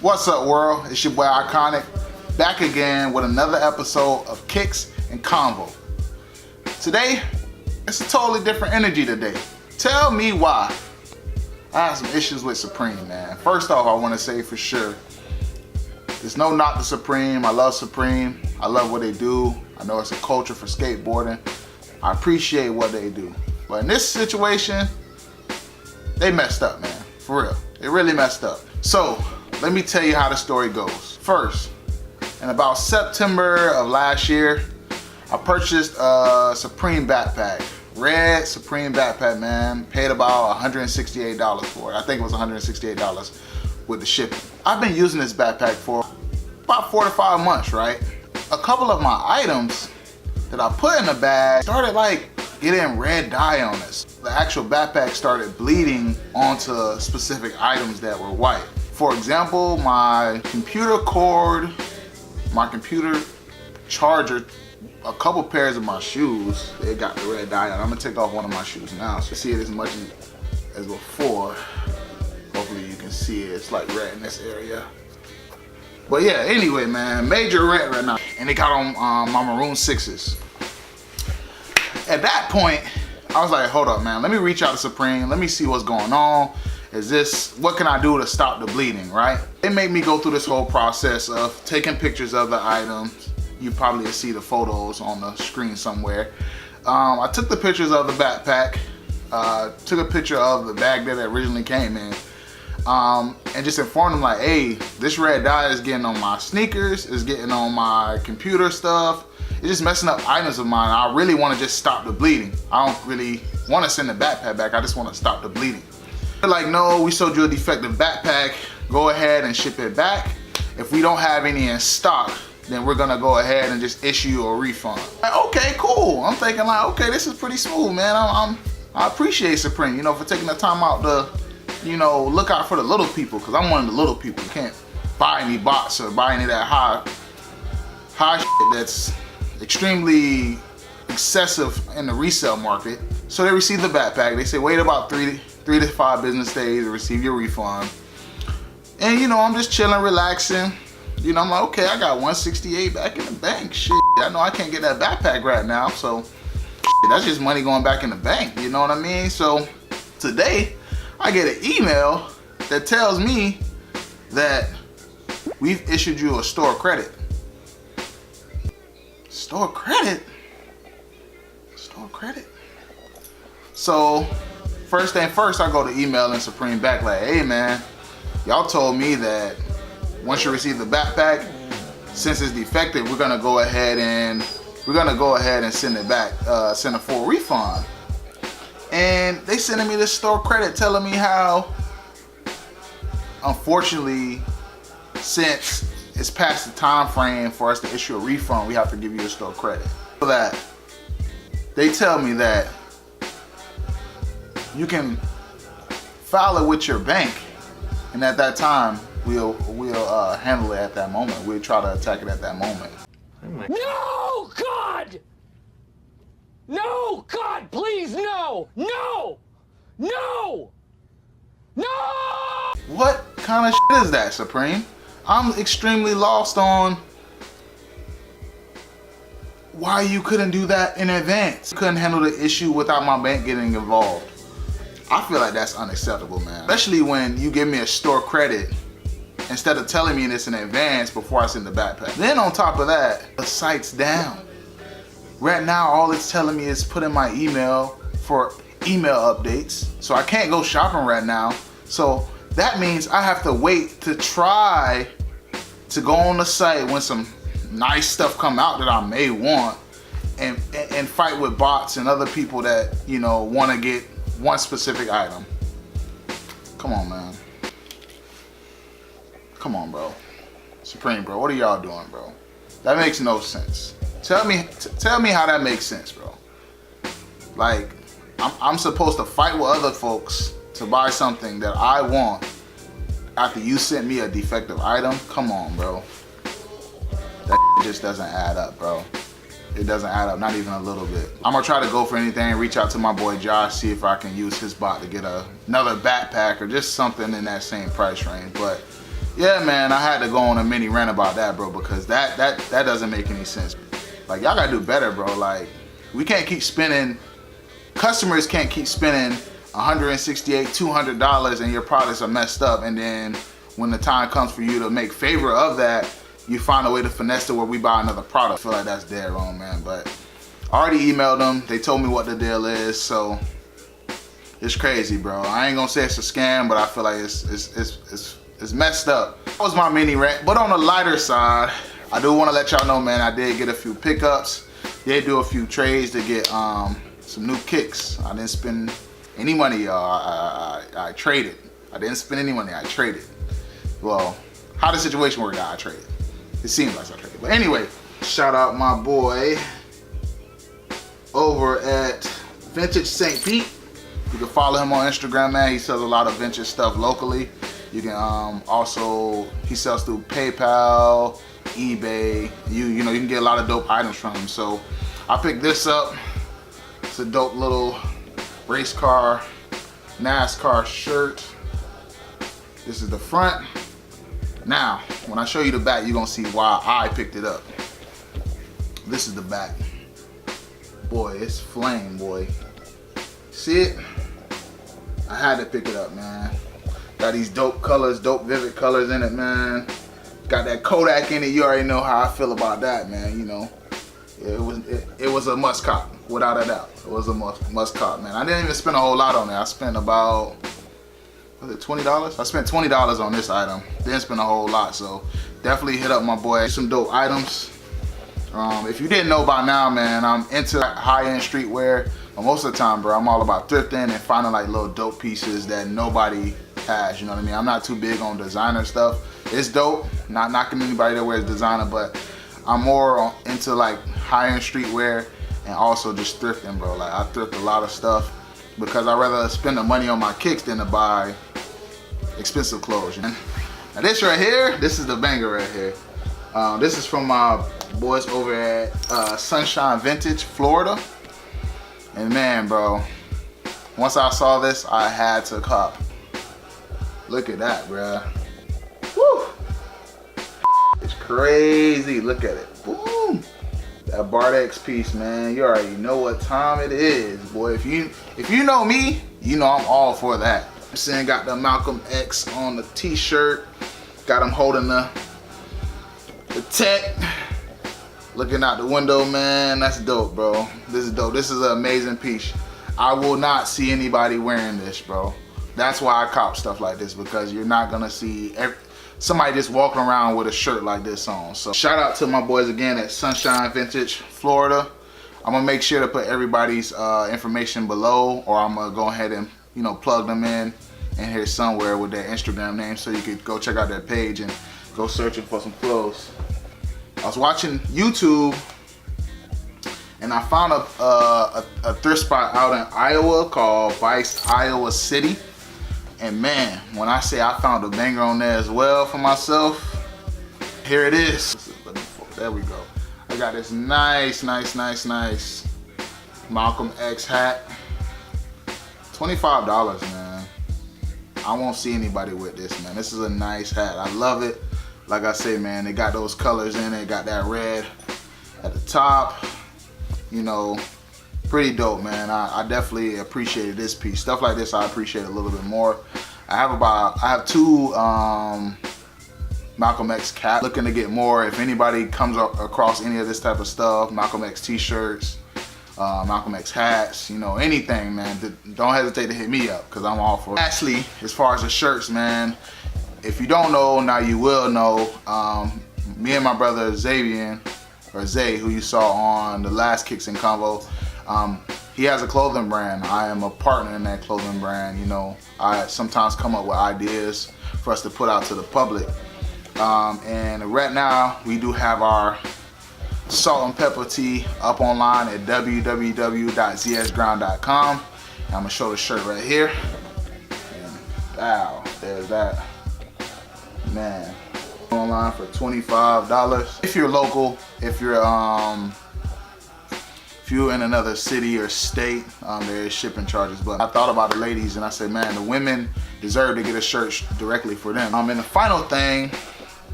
What's up, world? It's your boy Eyeconic, back again with another episode of Kicks and Convo. Today, it's a totally different energy today. Tell me why. I have some issues with Supreme, man. First off, I want to say for sure, there's no knock to Supreme. I love Supreme. I love what they do. I know it's a culture for skateboarding. I appreciate what they do. But in this situation, they messed up, man. For real. They really messed up. So, let me tell you how the story goes. First, in about September of last year, I purchased a Supreme backpack. Red Supreme backpack, man. Paid about $168 for it. I think it was $168 with the shipping. I've been using this backpack for about 4 to 5 months, right? A couple of my items that I put in the bag started like getting red dye on this. The actual backpack started bleeding onto specific items that were white. For example, my computer cord, my computer charger, a couple pairs of my shoes, they got the red dye on. I'm gonna take off one of my shoes now so you see it as much as before. Hopefully you can see it. It's like red in this area. But yeah, anyway, man, major red right now. And they got on my maroon 6s. At that point, I was like, hold up, man, let me reach out to Supreme. Let me see what's going on. What can I do to stop the bleeding, right? It made me go through this whole process of taking pictures of the items. You probably see the photos on the screen somewhere. I took the pictures of the backpack, took a picture of the bag that it originally came in, and just informed them like, hey, this red dye is getting on my sneakers, it's getting on my computer stuff, it's just messing up items of mine. I really want to just stop the bleeding. I don't really want to send the backpack back, I just want to stop the bleeding. They're like, no, we sold you a defective backpack, go ahead and ship it back. If we don't have any in stock, then we're gonna go ahead and just issue you a refund. Like, okay, cool. I'm thinking like, okay, this is pretty smooth, man. I appreciate Supreme, you know, for taking the time out to, you know, look out for the little people, because I'm one of the little people. You can't buy any bots or buy any of that high shit that's extremely excessive in the resale market. So they received the backpack. They say wait about 3 to 5 business days to receive your refund. And you know, I'm just chilling, relaxing. You know, I'm like, okay, I got 168 back in the bank. Shit, I know I can't get that backpack right now, so shit, that's just money going back in the bank. You know what I mean? So today, I get an email that tells me that we've issued you a store credit. Store credit? Store credit? So, first thing first, I go to emailing Supreme back like, hey man, y'all told me that once you receive the backpack, since it's defective, we're gonna go ahead and send it back, send a full refund. And they sending me this store credit telling me how, unfortunately, since it's past the time frame for us to issue a refund, we have to give you a store credit. For that, they tell me that you can file it with your bank, and at that time, we'll handle it at that moment. We'll try to attack it at that moment. No, God! No, God, please, no! No! No! No! What kind of shit is that, Supreme? I'm extremely lost on why you couldn't do that in advance. You couldn't handle the issue without my bank getting involved. I feel like that's unacceptable, man. Especially when you give me a store credit instead of telling me this in advance before I send the backpack. Then on top of that, the site's down. Right now, all it's telling me is put in my email for email updates. So I can't go shopping right now. So that means I have to wait to try to go on the site when some nice stuff come out that I may want and fight with bots and other people that, you know, want to get one specific item. Come on, man. Come on, bro. Supreme, bro, what are y'all doing, bro? That makes no sense. Tell me how that makes sense, bro. Like, I'm supposed to fight with other folks to buy something that I want after you sent me a defective item? Come on, bro. That just doesn't add up, bro. It doesn't add up, not even a little bit. I'm gonna try to go for anything, reach out to my boy Josh, see if I can use his bot to get another backpack or just something in that same price range. But yeah, man, I had to go on a mini rant about that, bro, because that doesn't make any sense. Like, y'all gotta do better, bro. Like, we can't keep spending, customers can't keep spending $168, $200 and your products are messed up, and then when the time comes for you to make favor of that, you find a way to finesse it where we buy another product. I feel like that's dead wrong, man. But I already emailed them. They told me what the deal is, so it's crazy, bro. I ain't gonna say it's a scam, but I feel like it's messed up. That was my mini rant. But on the lighter side, I do want to let y'all know, man, I did get a few pickups. Did do a few trades to get some new kicks. I didn't spend any money, y'all. I traded. I didn't spend any money. I traded. Well, how the situation worked out, I traded. It seems like I traded. But anyway, shout out my boy over at Vintage St. Pete. You can follow him on Instagram, man. He sells a lot of vintage stuff locally. You can also, he sells through PayPal, eBay. You know, you can get a lot of dope items from him. So I picked this up. It's a dope little race car, NASCAR shirt. This is the front. Now, when I show you the back, you're gonna see why I picked it up. This is the back. Boy, it's flame, boy. See it? I had to pick it up, man. Got these dope colors, dope vivid colors in it, man. Got that Kodak in it. You already know how I feel about that, man. You know, it was a must cop, without a doubt. It was a must cop, man. I didn't even spend a whole lot on it. I spent about, was it $20? I spent $20 on this item. Didn't spend a whole lot, so definitely hit up my boy. Some dope items. If you didn't know by now, man, I'm into high-end streetwear. But most of the time, bro, I'm all about thrifting and finding like little dope pieces that nobody has, you know what I mean? I'm not too big on designer stuff. It's dope, not knocking anybody that wears designer, but I'm more into like high-end streetwear and also just thrifting, bro. Like, I thrift a lot of stuff because I'd rather spend the money on my kicks than to buy expensive clothes. You know? Now this right here, this is the banger right here. This is from my boys over at Sunshine Vintage, Florida. And man, bro, once I saw this, I had to cop. Look at that, bro. Woo! It's crazy. Look at it. Boom! That Bardex piece, man. You already know what time it is, boy. If you know me, you know I'm all for that. I'm saying, got the Malcolm X on the t-shirt. Got him holding the tech. Looking out the window, man. That's dope, bro. This is dope. This is an amazing piece. I will not see anybody wearing this, bro. That's why I cop stuff like this, because you're not gonna see somebody just walking around with a shirt like this on. So shout out to my boys again at Sunshine Vintage, Florida. I'm gonna make sure to put everybody's information below, or I'm gonna go ahead and, you know, plug them in here somewhere with their Instagram name, so you could go check out their page and go searching for some clothes. I was watching YouTube and I found a thrift spot out in Iowa called Vice Iowa City. And man, when I say I found a banger on there as well for myself, here it is. There we go. I got this nice Malcolm X hat. $25, man. I won't see anybody with this, man. This is a nice hat. I love it. Like I say, man, they got those colors in it. Got that red at the top. You know, pretty dope, man. I definitely appreciated this piece. Stuff like this I appreciate a little bit more. I have two Malcolm X caps. Looking to get more. If anybody comes across any of this type of stuff, Malcolm X t-shirts, Malcolm X hats, you know, anything, man, don't hesitate to hit me up, because I'm all for it. Lastly, as far as the shirts, man, if you don't know, now you will know. Me and my brother Xavier, or Zay, who you saw on the last Kicks and Convo, he has a clothing brand. I am a partner in that clothing brand. You know, I sometimes come up with ideas for us to put out to the public. And right now, we do have our salt and pepper tee up online at www.zsground.com. I'm gonna show the shirt right here. And wow, there's that. Man, online for $25. If you're local, if you're If you're in another city or state, there is shipping charges. But I thought about the ladies and I said, man, the women deserve to get a shirt directly for them. And the final thing,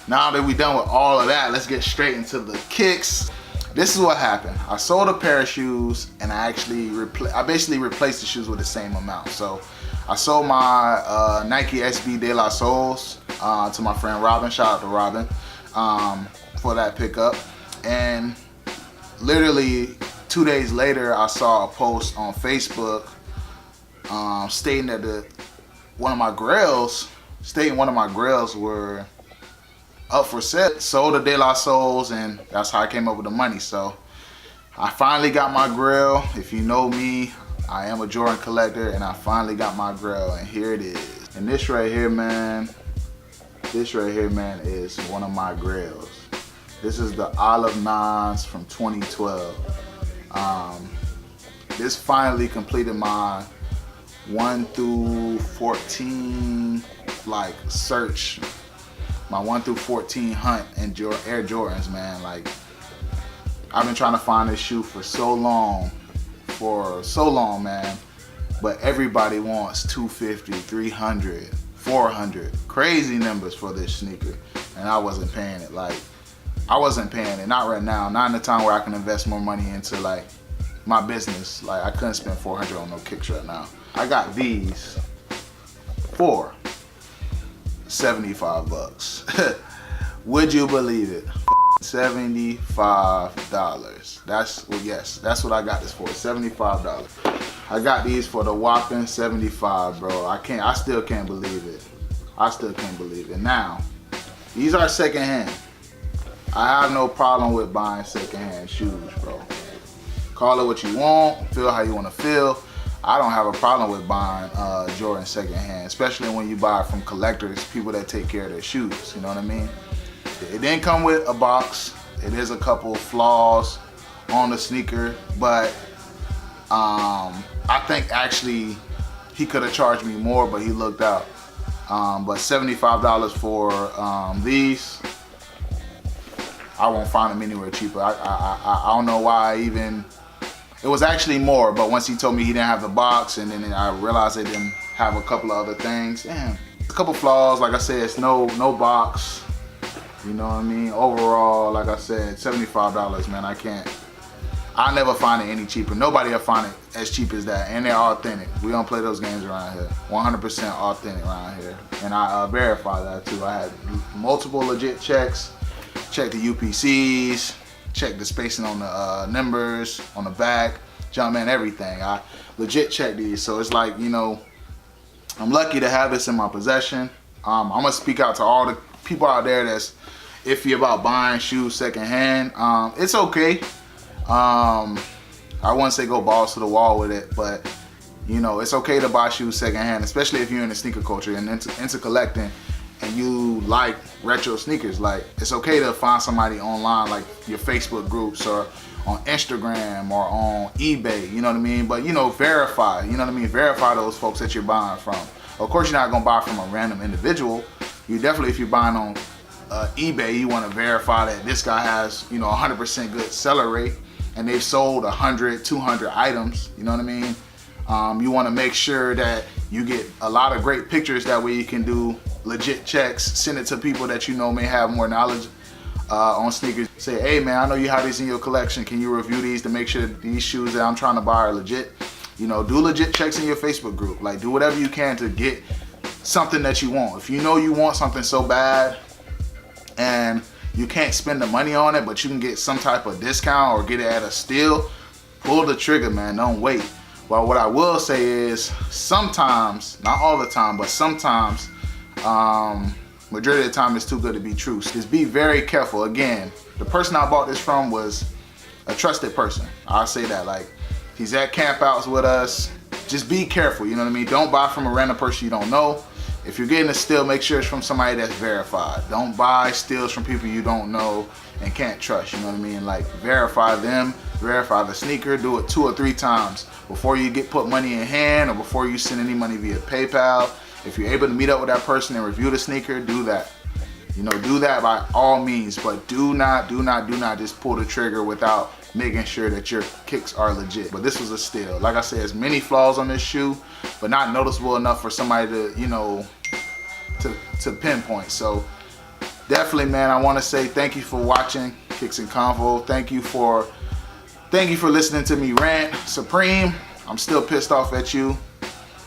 now that we're done with all of that, let's get straight into the kicks. This is what happened. I sold a pair of shoes and I basically replaced the shoes with the same amount. So I sold my Nike SB De La Souls to my friend Robin. Shout out to Robin for that pickup. And literally 2 days later, I saw a post on Facebook stating that one of my grails were up for sale. Sold the De La Souls, and that's how I came up with the money. So I finally got my grail. If you know me, I am a Jordan collector, and I finally got my grail, and here it is. And this right here, man, is one of my grails. This is the OLIVE9'S from 2012. This finally completed my 1 through 14 like search, my 1 through 14 hunt in Air Jordans, man. Like, I've been trying to find this shoe for so long, man. But everybody wants 250, 300, 400, crazy numbers for this sneaker, and I wasn't paying it. Like, I wasn't paying it, not right now, not in the time where I can invest more money into like my business. Like, I couldn't spend 400 on no kicks right now. I got these for 75 bucks. Would you believe it? $75. That's what I got this for, $75. I got these for the whopping 75, bro. I still can't believe it. Now, these are secondhand. I have no problem with buying secondhand shoes, bro. Call it what you want, feel how you want to feel. I don't have a problem with buying Jordan secondhand, especially when you buy it from collectors, people that take care of their shoes, you know what I mean? It didn't come with a box. It is a couple flaws on the sneaker, but I think actually he could have charged me more, but he looked out. But $75 for these, I won't find them anywhere cheaper. I don't know why it was actually more, but once he told me he didn't have the box, and then I realized they didn't have a couple of other things. Damn, a couple flaws. Like I said, it's no box. You know what I mean? Overall, like I said, $75, man. I'll never find it any cheaper. Nobody will find it as cheap as that, and they're authentic. We don't play those games around here. 100% authentic around here, and I verify that too. I had multiple legit checks. Check the UPCs, check the spacing on the numbers, on the back, Jumpman, everything. I legit checked these, so it's like, you know, I'm lucky to have this in my possession. I'm gonna speak out to all the people out there that's iffy about buying shoes secondhand. It's okay. I wouldn't say go balls to the wall with it, but you know, it's okay to buy shoes secondhand, especially if you're in the sneaker culture and into collecting, and you like retro sneakers. Like, it's okay to find somebody online, like your Facebook groups or on Instagram or on eBay, you know what I mean? But, you know, verify, you know what I mean? Verify those folks that you're buying from. Of course, you're not gonna buy from a random individual. You definitely, if you're buying on eBay, you wanna verify that this guy has, you know, 100% good seller rate, and they've sold 100, 200 items, you know what I mean? You wanna make sure that you get a lot of great pictures, that way you can do legit checks, send it to people that you know may have more knowledge on sneakers. Say, hey man, I know you have these in your collection. Can you review these to make sure that these shoes that I'm trying to buy are legit? You know, do legit checks in your Facebook group. Like, do whatever you can to get something that you want. If you know you want something so bad and you can't spend the money on it, but you can get some type of discount or get it at a steal, pull the trigger, man. Don't wait. Well, what I will say is sometimes, not all the time, but sometimes, majority of the time, it's too good to be true. Just be very careful. Again, the person I bought this from was a trusted person. I'll say that. Like, he's at campouts with us. Just be careful, you know what I mean? Don't buy from a random person you don't know. If you're getting a steal, make sure it's from somebody that's verified. Don't buy steals from people you don't know and can't trust, you know what I mean? Like, verify them, verify the sneaker, do it 2 or 3 times before you put money in hand or before you send any money via PayPal. If you're able to meet up with that person and review the sneaker, do that. You know, do that by all means, but do not just pull the trigger without making sure that your kicks are legit. But this was a steal. Like I said, there's many flaws on this shoe, but not noticeable enough for somebody to, you know, to pinpoint. So definitely, man, I want to say thank you for watching Kicks and Convo. Thank you for listening to me rant. Supreme, I'm still pissed off at you,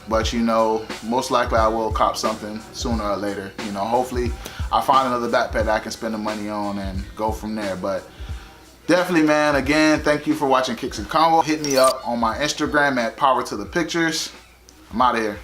but you know, most likely I will cop something sooner or later. You know, hopefully I find another backpack that I can spend the money on and go from there. But definitely, man, again, thank you for watching Kicks and Convo. Hit me up on my Instagram at Power to the Pictures. I'm out of here.